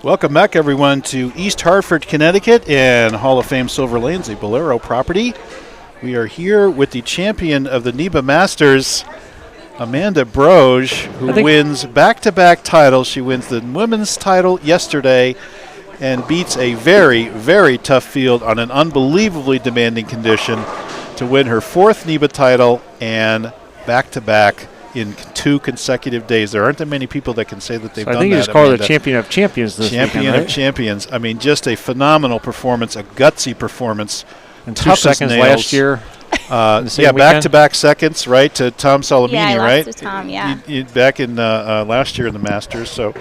Welcome back, everyone, to East Hartford, Connecticut, and Hall of Fame Silver Lane's a Bowlero property. We are here with the champion of the NEBA Masters, Amanda Broege, who wins back-to-back titles. She wins the women's title yesterday and beats a very, very tough field on an unbelievably demanding condition to win her fourth NEBA title and back-to-back in 2 consecutive days. There aren't that many people that can say that they've done that. I think you just call her the champion of champions this weekend, Champion right? of champions. I mean, just a phenomenal performance, a gutsy performance. And 2 seconds last year. Back-to-back seconds, right, to Tom Salamini, I lost right? to Tom, yeah. Back in last year in the Masters, so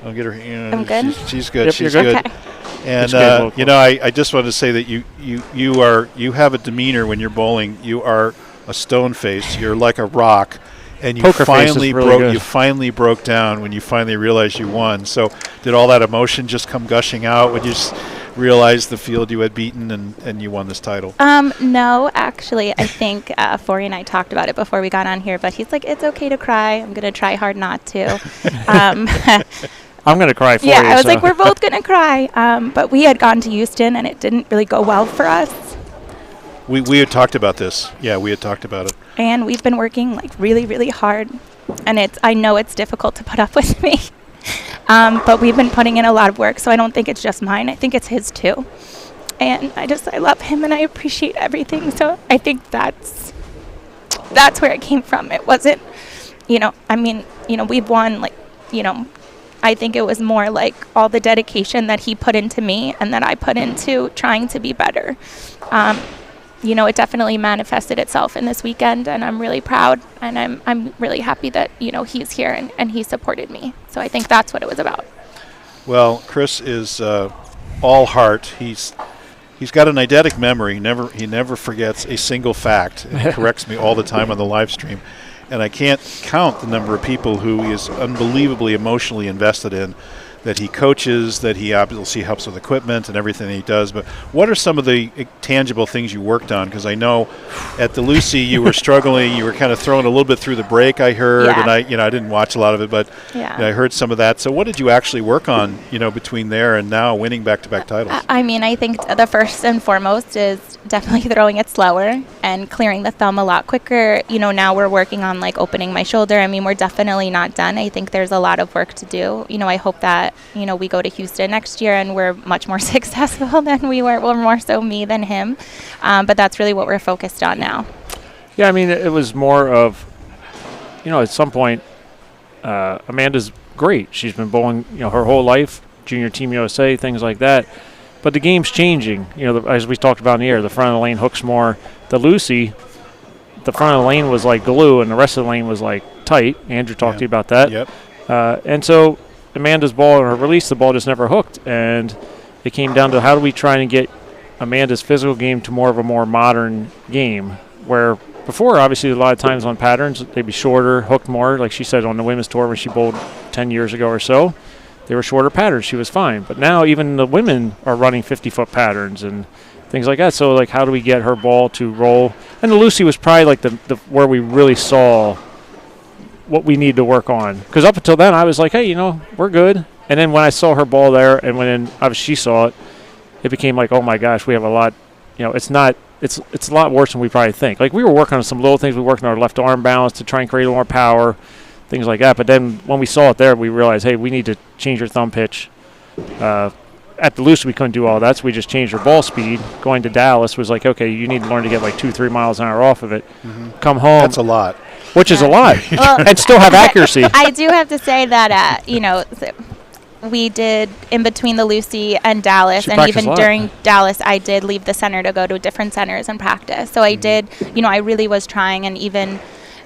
I'll get her. I'm good? She's good. Yep, she's you're good. Okay. And, I just wanted to say that you have a demeanor when you're bowling. You are a stone face. You're like a rock. And you finally broke down when you finally realized you won. So did all that emotion just come gushing out when you just realized the field you had beaten and you won this title? No, actually, I think Forey and I talked about it before we got on here, but he's like, it's okay to cry. I'm going to try hard not to. I'm going to cry for you. Yeah, I was like, we're both going to cry. But we had gone to Houston, and it didn't really go well for us. We had talked about this. Yeah, we had talked about it. And we've been working like really, really hard. And I know it's difficult to put up with me. But we've been putting in a lot of work, so I don't think it's just mine. I think it's his too. And I love him and I appreciate everything. So I think that's where it came from. It wasn't, we've won I think it was more like all the dedication that he put into me and that I put into trying to be better. It definitely manifested itself in this weekend, and I'm really proud, and I'm really happy that, he's here and he supported me. So I think that's what it was about. Well, Chris is all heart. He's got an eidetic memory. He never forgets a single fact. And he corrects me all the time on the live stream. And I can't count the number of people who he is unbelievably emotionally invested in, that he coaches, that he obviously helps with equipment and everything he does. But what are some of the tangible things you worked on? Because I know at the Lucy you were struggling. You were kind of throwing a little bit through the break, I heard. Yeah. And I didn't watch a lot of it, but I heard some of that. So what did you actually work on, between there and now winning back-to-back titles? I think the first and foremost is definitely throwing it slower and clearing the thumb a lot quicker. Now we're working on opening my shoulder. We're definitely not done. I think there's a lot of work to do. I hope that we go to Houston next year and we're much more successful than we were. Well, more so me than him. But that's really what we're focused on now. Yeah, it was more of, at some point, Amanda's great. She's been bowling, her whole life, Junior Team USA, things like that. But the game's changing. As we talked about in the air, the front of the lane hooks more. The Lucy, the front of the lane was like glue and the rest of the lane was tight. Andrew talked to you about that. Yep. And so Amanda's ball and her release, the ball just never hooked. And it came down to how do we try and get Amanda's physical game to more of a more modern game, where before, obviously, a lot of times on patterns, they'd be shorter, hooked more. Like she said on the women's tour when she bowled 10 years ago or so, they were shorter patterns. She was fine. But now even the women are running 50-foot patterns and things like that. So, how do we get her ball to roll? And the Lucy was probably the where we really saw what we need to work on. Because up until then, I was like, hey, we're good. And then when I saw her ball there and when obviously she saw it, it became oh my gosh, we have a lot, it's a lot worse than we probably think. We were working on some little things. We worked on our left arm balance to try and create a little more power, things like that. But then when we saw it there, we realized, hey, we need to change her thumb pitch. At the Lucy, we couldn't do all that, so we just changed her ball speed. Going to Dallas was okay, you need to learn to get 2-3 miles an hour off of it. Mm-hmm. Come home. That's a lot. Which is a lot. Well, and still have accuracy. I do have to say that, we did in between the Lucy and Dallas, and even during Dallas, I did leave the center to go to different centers and practice. So I did, I really was trying, and even,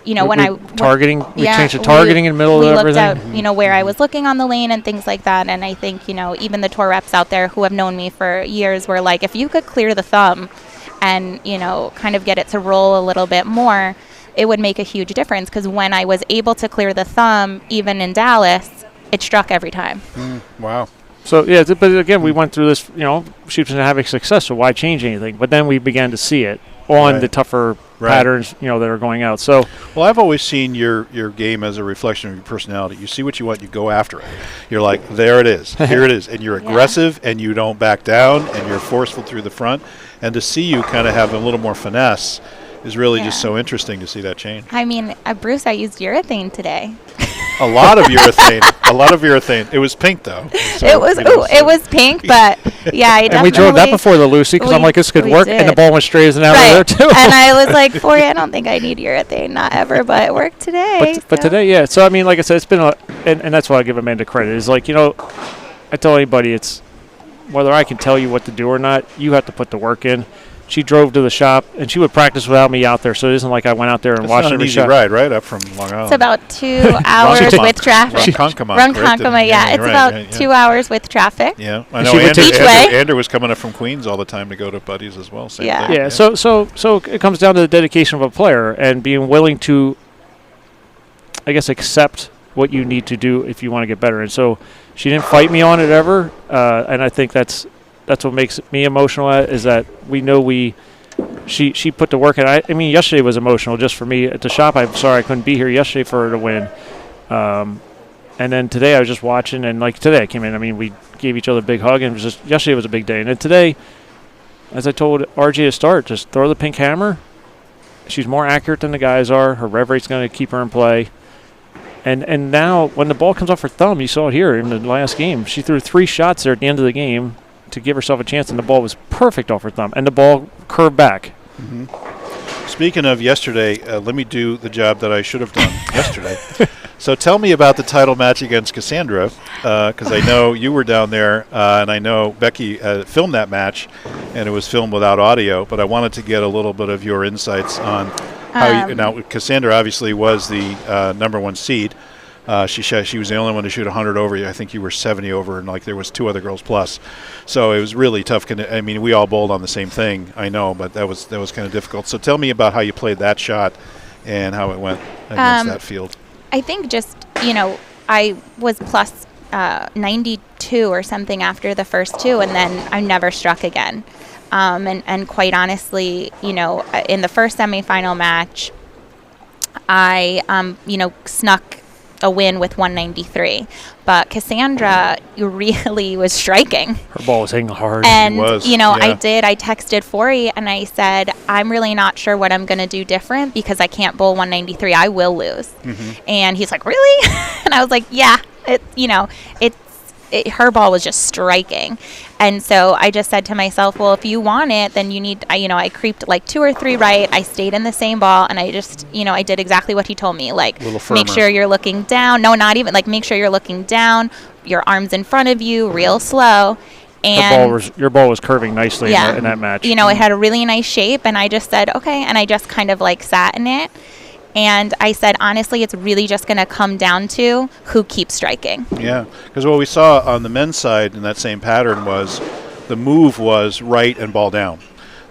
when I targeting, we changed the targeting in the middle of everything. We looked at, where I was looking on the lane and things like that. And I think, even the tour reps out there who have known me for years were if you could clear the thumb and, kind of get it to roll a little bit more, it would make a huge difference. Because when I was able to clear the thumb, even in Dallas, it struck every time. Wow. So, but again, we went through this, she was having success, so why change anything? But then we began to see it on the tougher patterns, that are going out. So, well, I've always seen your game as a reflection of your personality. You see what you want, you go after it. You're like, there it is, here it is, and you're aggressive, and you don't back down, and you're forceful through the front. And to see you kind of have a little more finesse is really just so interesting to see that change. I mean, Bruce, I used urethane today. A lot of urethane. It was pink though. So it was pink, but yeah, I definitely. And we drove that before the Lucy because I'm like, this could work, did. and the ball went straight as an arrow there too. And I was like, Forey, I don't think I need urethane, not ever, but it worked today. But today, yeah. So I mean, like I said, it's been and that's why I give Amanda credit. Is like, I tell anybody, it's whether I can tell you what to do or not, you have to put the work in. She drove to the shop, and she would practice without me out there, so it isn't like I went out there and watched every shot. It's not an easy ride, right, up from Long Island. It's about 2 hours with traffic. Ronkonkoma, yeah. It's about 2 hours with traffic. Yeah, I know Andrew was coming up from Queens all the time to go to Buddy's as well. Same thing. Yeah, so it comes down to the dedication of a player and being willing to, I guess, accept what you need to do if you want to get better. And so she didn't fight me on it ever, and I think that's what makes me emotional is that we know she put the work in. I mean, yesterday was emotional just for me at the shop. I'm sorry I couldn't be here yesterday for her to win. And then today I was just watching, and like today I came in. I mean, we gave each other a big hug, and it was just yesterday was a big day. And then today, as I told RJ to start, just throw the pink hammer. She's more accurate than the guys are. Her rev rate's going to keep her in play. And now when the ball comes off her thumb, you saw it here in the last game. She threw 3 shots there at the end of the game to give herself a chance, and the ball was perfect off her thumb, and the ball curved back. Mm-hmm. Speaking of yesterday, let me do the job that I should have done yesterday. So tell me about the title match against Cassandra, because I know you were down there, and I know Becky filmed that match, and it was filmed without audio, but I wanted to get a little bit of your insights on how now Cassandra obviously was the #1 seed. She was the only one to shoot 100 over you. I think you were 70 over, and like there was 2 other girls plus. So it was really tough. I mean, we all bowled on the same thing, I know, but that was kind of difficult. So tell me about how you played that shot and how it went against that field. I think just I was plus 92 or something after the first 2, and then I never struck again. And quite honestly, in the first semifinal match, I snuck a win with 193, but Cassandra really was striking. Her ball was hitting hard. And I texted Forey and I said, I'm really not sure what I'm going to do different because I can't bowl 193. I will lose. Mm-hmm. And he's like, really? And I was like, yeah, her ball was just striking. And so I just said to myself, well, if you want it, then you need, I creeped like 2 or 3 right. I stayed in the same ball, and I just, I did exactly what he told me. Like, make sure you're looking down. No, not even. Like, make sure you're looking down, your arms in front of you, real slow. And your ball was curving nicely in that match. It had a really nice shape, and I just said, okay. And I just kind of like sat in it. And I said, honestly, it's really just going to come down to who keeps striking. Yeah, because what we saw on the men's side in that same pattern was the move was right and ball down.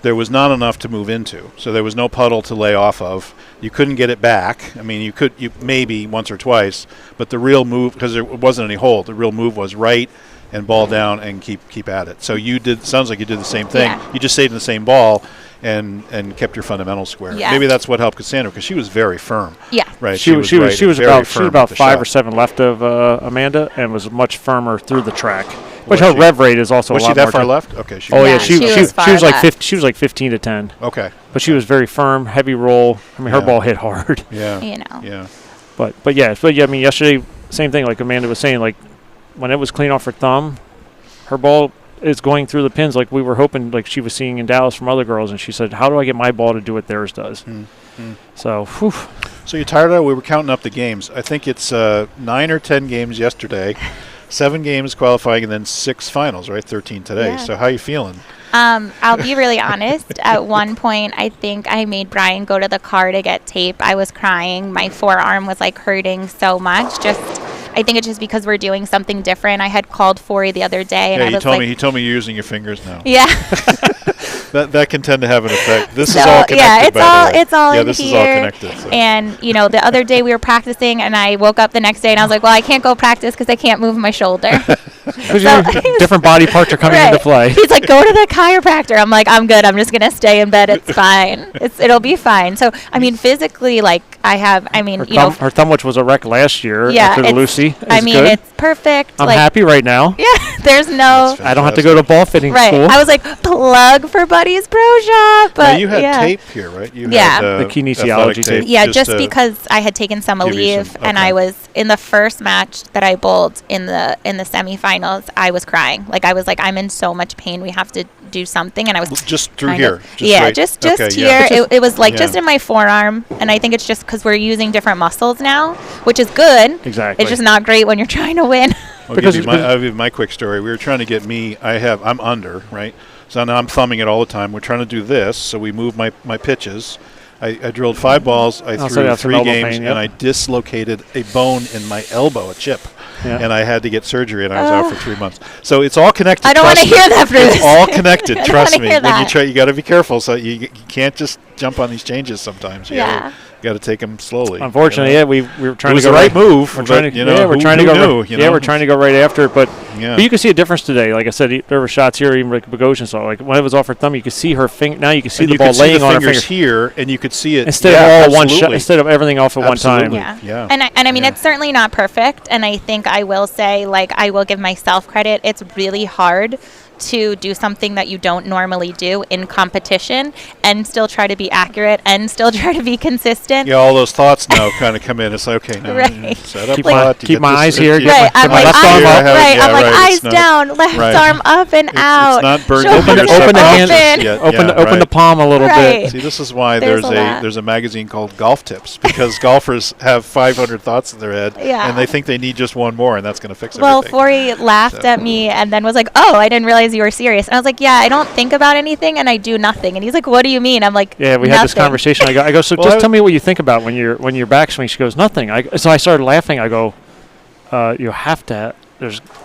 There was not enough to move into, so there was no puddle to lay off of. You couldn't get it back. I mean, you maybe once or twice, but the real move, because there wasn't any hold, the real move was right and ball down and keep at it. So sounds like you did the same thing. Yeah. You just stayed in the same ball and kept your fundamentals square. Yeah. Maybe that's what helped Cassandra, because she was very firm. Yeah. Right. She was about 5 or 7 left of Amanda and was much firmer through the track. But her rev rate is also a lot more. Was she that far left? Okay. She was like 15 to 10. Okay. But she was very firm, heavy roll. I mean, her ball hit hard. Yeah. Yeah. But I mean, yesterday, same thing. Like Amanda was saying, like when it was clean off her thumb, her ball is going through the pins like we were hoping, like she was seeing in Dallas from other girls, and she said, how do I get my ball to do what theirs does? So, whew. So you tired of it? We were counting up the games. I think it's 9 or 10 games yesterday, 7 games qualifying, and then 6 finals, right? 13 today. Yeah. So how are you feeling? I'll be really honest. At one point, I think I made Brian go to the car to get tape. I was crying. My forearm was like hurting so much. I think it's just because we're doing something different. I had called Forey the other day, and he told me you're using your fingers now. Yeah. that can tend to have an effect. This is all connected. Yeah, it's all in this here. Is all connected. So. And the other day we were practicing, and I woke up the next day, and I was like, well, I can't go practice because I can't move my shoulder. Different body parts are coming into play. He's like, go to the chiropractor. I'm like, I'm good. I'm just gonna stay in bed. It's fine. It'll be fine. So I mean, physically, like her thumb, which was a wreck last year after the Lucy. It's perfect. I'm happy right now. Yeah, there's no. I don't have to go to ball fitting school. I was like, plug for Buddy's Pro Shop. But now you had tape here, right? You had, the kinesiology tape. Yeah, just because I had taken summer leave and I was in the first match that I bowled in the semifinals. I was crying. Like I was like, I'm in so much pain. We have to do something. And I was just through here. Just here. It was like just in my forearm. And I think it's just because we're using different muscles now, which is good. Exactly. It's just not great when you're trying to win. I'll give you my quick story. We were trying to get I'm under, right? So now I'm thumbing it all the time. We're trying to do this, so we move my pitches. I drilled 5 balls. I threw 3 games, and I dislocated a bone in my elbow, a chip. Yeah. And I had to get surgery, and I was out for 3 months. So it's all connected. I don't want to hear that, Bruce. It's all connected. Trust me. When you try, you got to be careful. So you can't just jump on these changes sometimes. You got to take them slowly. Unfortunately, we were trying to go the right move. We're trying to go right after it. But you can see a difference today. Like I said, there were shots here, even like Bogosian saw. Like when it was off her thumb, you could see her finger. Now you can see the ball laying on her fingers here, and you could see it instead of all one shot, instead of everything off at one time. Yeah. And I mean, it's certainly not perfect. And I think I will say, like, I will give myself credit. It's really hard to do something that you don't normally do in competition and still try to be accurate and still try to be consistent. Yeah, all those thoughts now kind of come in. It's like, okay, now set up keep my eyes here. Right, I'm like, I'm like, eyes down, left arm up and out. It's not burning. Open the hand. Open the palm a little bit. See, this is why there's a magazine called Golf Tips, because golfers have 500 thoughts in their head and they think they need just one more, and that's going to fix everything. Well, Forey laughed at me and then was like, oh, I didn't realize you were serious. And I was like, yeah, I don't think about anything and I do nothing. And he's like, what do you mean? I'm like, yeah, we had this conversation. I go, so just tell me what you think about when you're backswing. She goes, nothing. So I started laughing. I go, you have to.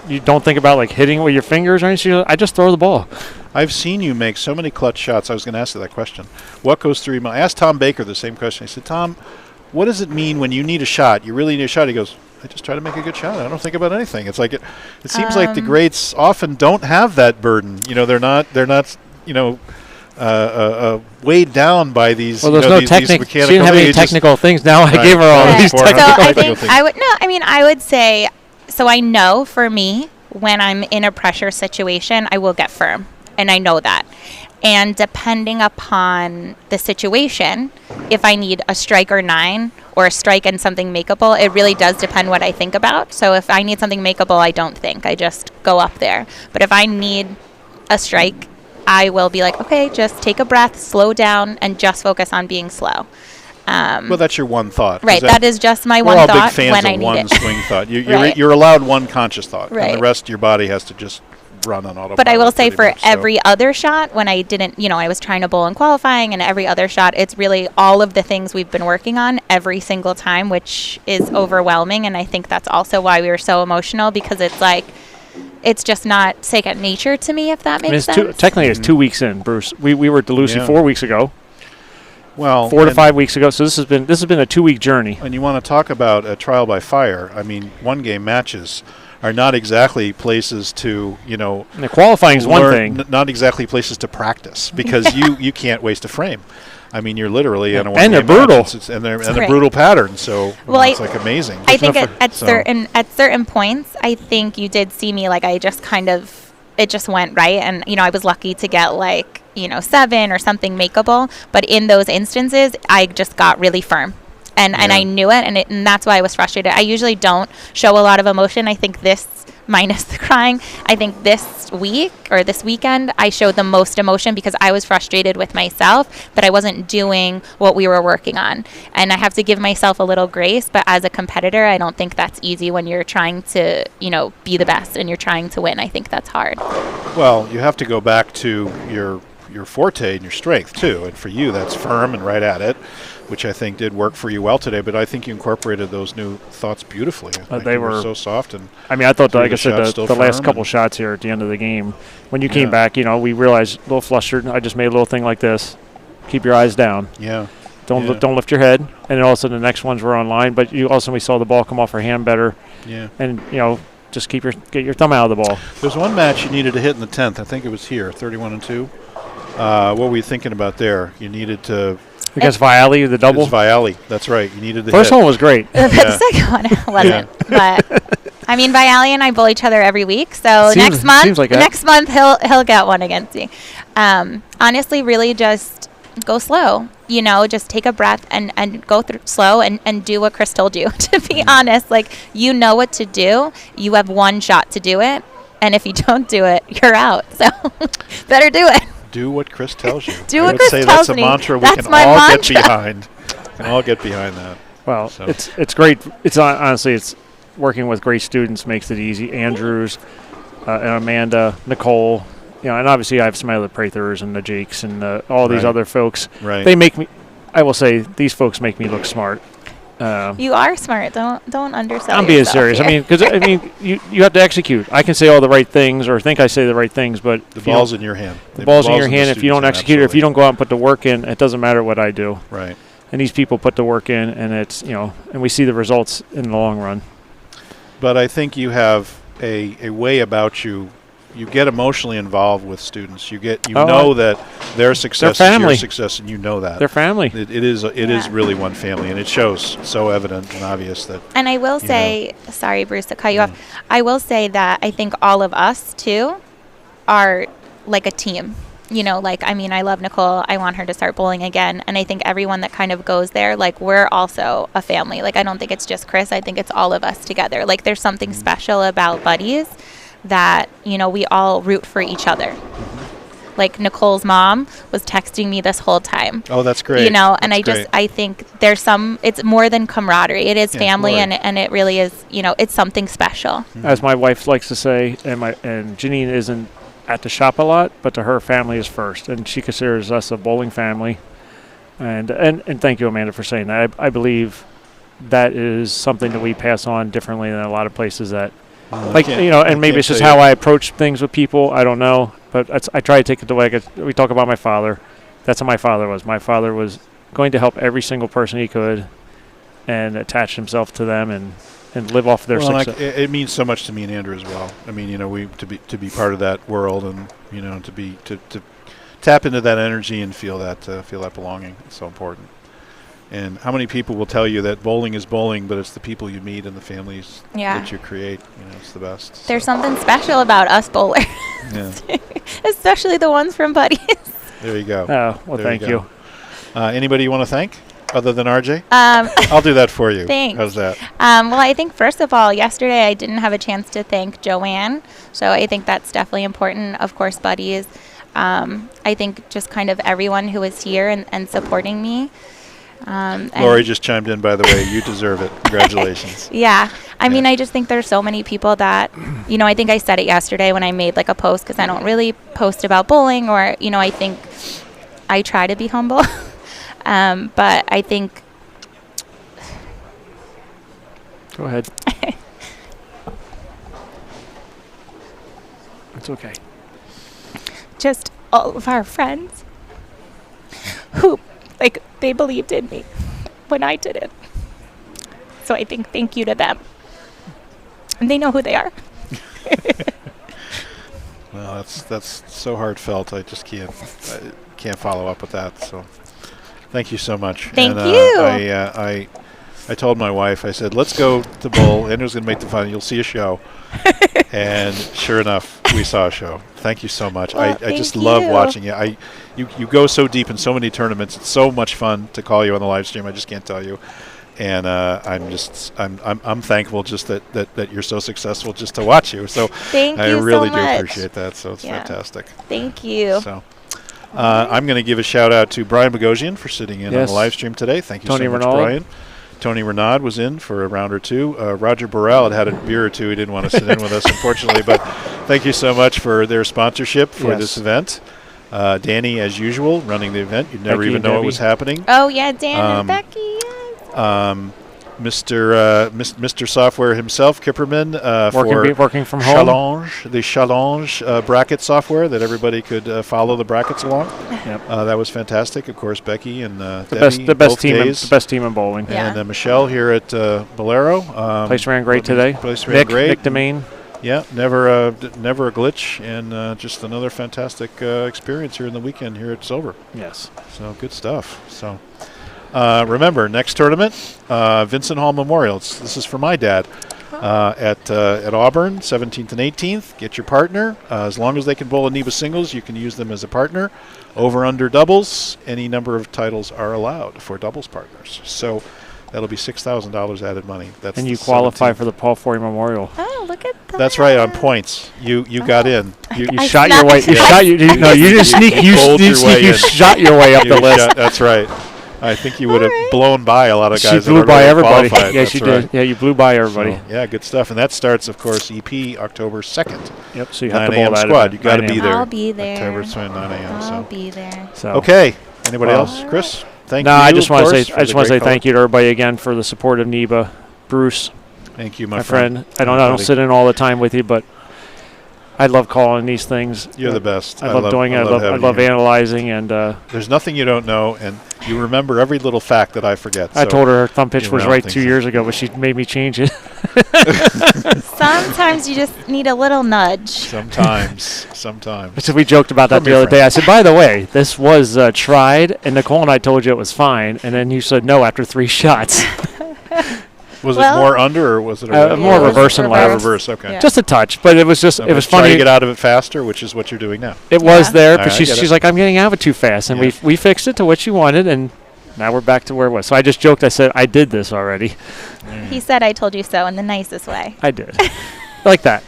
You don't think about like hitting with your fingers or anything. She goes, I just throw the ball. I've seen you make so many clutch shots. I was going to ask you that question. What goes through your mind? I asked Tom Baker the same question. I said, Tom, what does it mean when you need a shot? You really need a shot. He goes, I just try to make a good shot. I don't think about anything. It's like it seems like the greats often don't have that burden. You know, they're not weighed down by these. Well, there's no technical. She didn't have any technical things. Now I gave her all these technical things. I would say. So I know for me, when I'm in a pressure situation, I will get firm, and I know that. And depending upon the situation, if I need a strike or 9 or a strike and something makeable, it really does depend what I think about. So if I need something makeable, I don't think. I just go up there. But if I need a strike, I will be like, okay, just take a breath, slow down, and just focus on being slow. Well, that's your one thought. Right, that is just my one thought when I need it. We're all big fans of one swing thought. You're allowed one conscious thought, and the rest of your body has to just run on autopilot. But I will say for every other shot, when I didn't, I was trying to bowl in qualifying, and every other shot, it's really all of the things we've been working on every single time, which is overwhelming. And I think that's also why we were so emotional, because it's like, it's just not second nature to me, if that makes sense. Technically, it's 2 weeks in, Bruce. We were at the Lucy 4 weeks ago. Well, 4 to 5 weeks ago. So this has been a 2-week journey. And you want to talk about a trial by fire? I mean, 1-game matches are not exactly places to, The qualifying is one thing. Not exactly places to practice, because you can't waste a frame. I mean, you're literally in a 1-game and they're brutal. Match. And a brutal pattern. So it's like amazing. I think at certain points, I think you did see me like I just kind of, it just went right, and I was lucky to get like 7 or something makeable. But in those instances, I just got really firm. And I knew it, and that's why I was frustrated. I usually don't show a lot of emotion. I think this, minus the crying, I think this week or this weekend, I showed the most emotion because I was frustrated with myself that I wasn't doing what we were working on. And I have to give myself a little grace, but as a competitor, I don't think that's easy when you're trying to, be the best and you're trying to win. I think that's hard. Well, you have to go back to your forte and your strength, too. And for you, that's firm and right at it, which I think did work for you well today. But I think you incorporated those new thoughts beautifully. They were so soft. And I thought, like I said, the last couple shots here at the end of the game, when you came back, we realized a little flustered. I just made a little thing like this. Keep your eyes down. Yeah. Don't lift your head. And then all of a sudden the next ones were online. But we saw the ball come off her hand better. Yeah. And, just get your thumb out of the ball. There's one match you needed to hit in the 10th. I think it was here, 31-2. What were you thinking about there? You needed to... Against Viali, the double? It was Viali. That's right. You needed to First hit. one was great. The second one wasn't. But I mean, Viali and I bowl each other every week. So next month he'll get one against me. Honestly, really just go slow. Just take a breath and go through slow and do what Chris told you. To be honest, like, you know what to do. You have one shot to do it. And if you don't do it, you're out. So better do it. Do what Chris tells you. Do what Chris tells me. That's a mantra we can all get behind. We can all get behind that. Well, so. It's great. It's honestly, it's working with great students makes it easy. Andrews and Amanda, Nicole, and obviously I have some other Prathers and the Jakes and all these other folks. Right. They make me. I will say these folks make me look smart. You are smart. Don't undersell I'm being serious. Here. Because you have to execute. I can say all the right things or think I say the right things, but the ball's in your hand. The ball's in your hand. If you don't execute it, if you don't go out and put the work in, it doesn't matter what I do. Right. And these people put the work in, and it's and we see the results in the long run. But I think you have a way about you. You get emotionally involved with students. You know that their success is your success, and you know that. Their family. It is really one family, and it shows so evident and obvious that. And I will say, sorry, Bruce, to cut you off. I will say that I think all of us, too, are like a team. I love Nicole. I want her to start bowling again. And I think everyone that kind of goes there, like, we're also a family. Like, I don't think it's just Chris. I think it's all of us together. Like, there's something special about buddies that, we all root for each other. Like, Nicole's mom was texting me this whole time. Oh, that's great. I think it's more than camaraderie. It is family, and it really is, it's something special. As my wife likes to say, and Janine isn't at the shop a lot, but to her, family is first, and she considers us a bowling family. And thank you, Amanda, for saying that. I believe that is something that we pass on differently than a lot of places that, and maybe it's just how I approach things with people. I don't know, but I try to take it the way we talk about my father. That's how my father was. My father was going to help every single person he could, and attach himself to them and live off their success. It means so much to me and Andrew as well. I mean, we to be part of that world, and to tap into that energy and feel that belonging. It's so important. And how many people will tell you that bowling is bowling, but it's the people you meet and the families that you create. It's the best. There's something special about us bowlers, especially the ones from Buddies. There you go. Oh, well, thank you. Anybody you want to thank other than RJ? I'll do that for you. Thanks. How's that? Well, I think first of all, yesterday I didn't have a chance to thank Joanne, so I think that's definitely important. Of course, Buddies. I think just kind of everyone who was here and supporting me. Lori just chimed in, by the way. You deserve it. Congratulations. Yeah. I mean, I just think there's so many people that, I think I said it yesterday when I made like a post, because I don't really post about bowling, or, I think I try to be humble. But I think. Go ahead. It's okay. Just all of our friends who, they believed in me when I didn't. So I think thank you to them. And they know who they are. Well, that's so heartfelt. I just can't follow up with that. So thank you so much. Thank you. I told my wife, I said, let's go to bowl. Andrew's going to make the fun. You'll see a show. And sure enough, we saw a show. Thank you so much. Well, I just love watching you. You go so deep in so many tournaments. It's so much fun to call you on the live stream. I just can't tell you. And I'm thankful just that you're so successful just to watch you. So I really do appreciate that. So it's fantastic. Thank you. So I'm going to give a shout out to Brian Bogosian for sitting in on the live stream today. Thank you so much, Brian. Tony Reynaud was in for a round or two. Roger Baral had a beer or two. He didn't want to sit in with us, unfortunately. But thank you so much for their sponsorship for this event. Danny, as usual, running the event. You'd never even know it was happening. Oh, yeah, Dan and Becky. Mr. Software himself, Kipperman, working from home. The Challenge bracket software that everybody could follow the brackets along. Yep. That was fantastic. Of course, Becky and the best team in bowling. And Michelle here at Bowlero. Place ran great today. Place ran great. Nick Domain. Yeah, never a glitch, and just another fantastic experience here in the weekend here at Silver. Yes. So good stuff. So remember, next tournament, Vincent Hall Memorial. This is for my dad at Auburn, 17th and 18th. Get your partner. As long as they can bowl a NEBA singles, you can use them as a partner. Over under doubles, any number of titles are allowed for doubles partners. So that'll be $6,000 added money. That's and you qualify for the Paul Forey Memorial. Oh, look at that. That's right, on points. You got in. You I shot your way. You snuck- shot you. No, you didn't sneak. You bowled your way in. shot your way up the list. That's right. I think you would have blown by a lot of guys. She blew by everybody. Qualified. Yes, you did. Yeah, you blew by everybody. So, yeah, good stuff. And that starts, of course, EP October 2nd. Yep. So you have 9 to bowl a.m. that squad. You got to 9 be a.m. there. I'll be there. October 2nd, 9 a.m. I'll So be there. So okay. Anybody Well, else? Chris, thank no, you. I just want to course, say. for I just the want to great say call. thank you to everybody again for the support of NEBA. Bruce, Thank you, my friend. I don't sit in all the time with you, but I love calling these things. You're the best. I love doing it. I having love you. analyzing, and There's nothing you don't know, and you remember every little fact that I forget. I so told her thumb pitch you was know right things 2 like- years ago, but she made me change it. Sometimes you just need a little nudge. Sometimes. So we joked about that From the your other day. I said, by the way, this was tried, and Nicole and I told you it was fine, and then you said no after 3 shots. Was Well, it more under, or was it more reverse and left. Reverse, okay. Yeah. Just a touch, but it was just So it was try funny. to get out of it faster, which is what you're doing now. It was Yeah. there, I but get she's it. like, I'm getting out of it too fast, and Yeah. we fixed it to what she wanted, and now we're back to where it was. So I just joked. I said, I did this already. He said, "I told you so," in the nicest way. I did. Like that.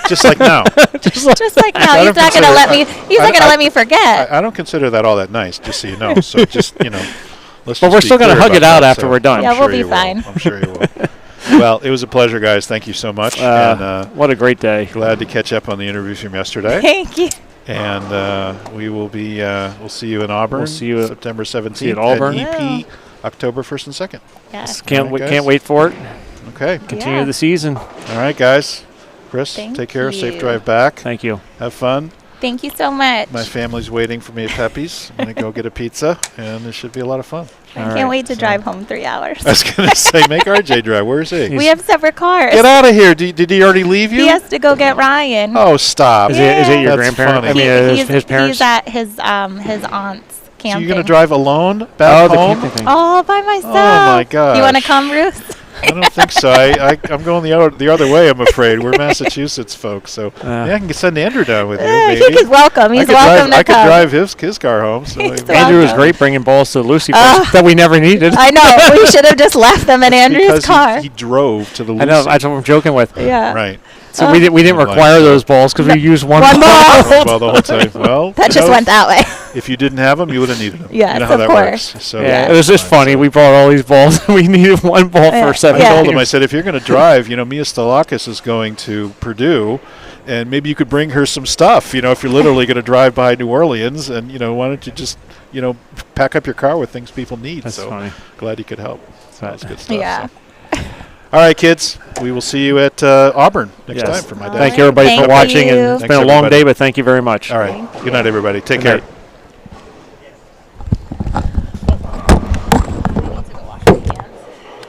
Just like now. Just like Just like now, I he's don't not gonna consider- let me. He's not gonna I- let me forget. I don't consider that all that nice, just so you know. So just, let's But just we're be still gonna clear hug about it out that, after so we're done. Yeah, I'm we'll sure be you will. fine. I'm sure you will. Well, it was a pleasure, guys. Thank you so much. And what a great day. glad to catch up on the interviews from yesterday. Thank you. And we will be, we'll see you in Auburn. We'll see you at- September 17th. see you at Auburn. And EP October 1st and 2nd. Yes. Can't Alright, guys. can't wait for it. Okay. Continue Yeah. the season. All right, guys. Chris, Thank take care. Safe you. drive back. Thank you. Have fun. Thank you so much. My family's waiting for me at Pepe's. I'm going to go get a pizza, and it should be a lot of fun. I All can't right, wait to so- drive home 3 hours. I was going to say, make RJ drive. Where is he? We have separate cars. Get out of here. Did he already leave you? He has to go get Ryan. Oh, stop. Is it your That's grandparent? funny. I mean, his parents. He's at his aunt's So camping. you're going to drive alone back the home? camping thing. all by myself. Oh, my gosh. You want to come, Ruth? I don't think so. I'm going the other way, I'm afraid. We're Massachusetts folks, so I can send Andrew down with you, maybe. He's welcome. He's welcome I to could come. drive his car home. So He's maybe- Andrew was welcome. great bringing balls to Lucy first that we never needed. I know. We should have just left them in Andrew's because car. He drove to the Lucy. I know. That's what I'm joking with. Yeah. Right. So we didn't Like require that. those balls because we used one One ball. ball. Well, the whole time. Well, That just went that way. If you didn't have them, you would have needed them. Yes, you know how of that course. works. So Yeah, Yeah. it was just fine, funny. so- We brought all these balls. We needed one ball Yeah. for 7 I Yeah. told games. him, I said, if you're going to drive, Mia Stalakis is going to Purdue, and maybe you could bring her some stuff, if you're literally going to drive by New Orleans, and, why don't you just, pack up your car with things people need. That's so funny. glad you could help. So that's good stuff. Yeah. So. All right, kids. We will see you at Auburn next Yes. time for my dad. Thank you, everybody, Thank for watching. you. And it's Thanks, been a long everybody. day, but thank you very much. All right. Thank Good night, everybody. Take Good care. night.